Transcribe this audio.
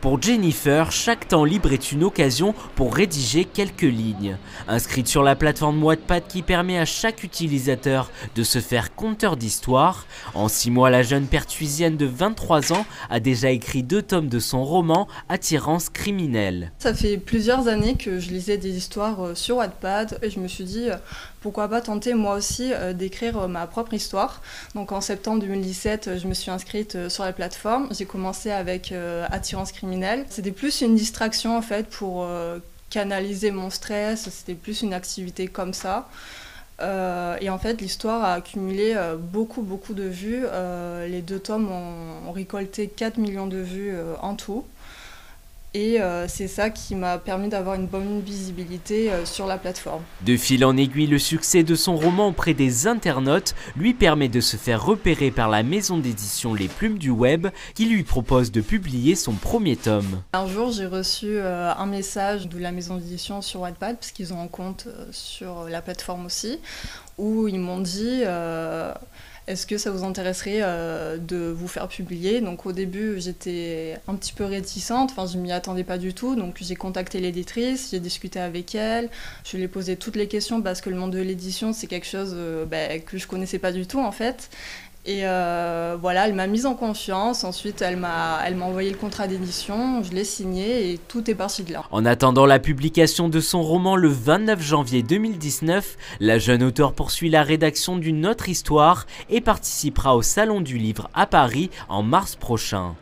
Pour Jennifer, chaque temps libre est une occasion pour rédiger quelques lignes. Inscrite sur la plateforme Wattpad qui permet à chaque utilisateur de se faire conteur d'histoires, en 6 mois, la jeune pertuisienne de 23 ans a déjà écrit 2 tomes de son roman Attirance criminelle. Ça fait plusieurs années que je lisais des histoires sur Wattpad et je me suis dit pourquoi pas tenter moi aussi d'écrire ma propre histoire. Donc en septembre 2017, je me suis inscrite sur la plateforme. J'ai commencé avec Attirance criminelle. C'était plus une distraction en fait pour canaliser mon stress, c'était plus une activité comme ça. Et en fait, l'histoire a accumulé beaucoup de vues. Les 2 tomes ont récolté 4 millions de vues en tout. Et c'est ça qui m'a permis d'avoir une bonne visibilité sur la plateforme. De fil en aiguille, le succès de son roman auprès des internautes lui permet de se faire repérer par la maison d'édition Les Plumes du Web qui lui propose de publier son premier tome. Un jour, j'ai reçu un message de la maison d'édition sur Wattpad, parce qu'ils ont un compte sur la plateforme aussi, où ils m'ont dit est-ce que ça vous intéresserait de vous faire publier? Donc au début, j'étais un petit peu réticente, enfin je m'y attendais pas du tout, donc j'ai contacté l'éditrice, j'ai discuté avec elle, je lui ai posé toutes les questions parce que le monde de l'édition, c'est quelque chose que je connaissais pas du tout en fait. Et voilà, elle m'a mise en confiance, ensuite elle m'a envoyé le contrat d'édition, je l'ai signé et tout est parti de là. En attendant la publication de son roman le 29 janvier 2019, la jeune auteure poursuit la rédaction d'une autre histoire et participera au Salon du Livre à Paris en mars prochain.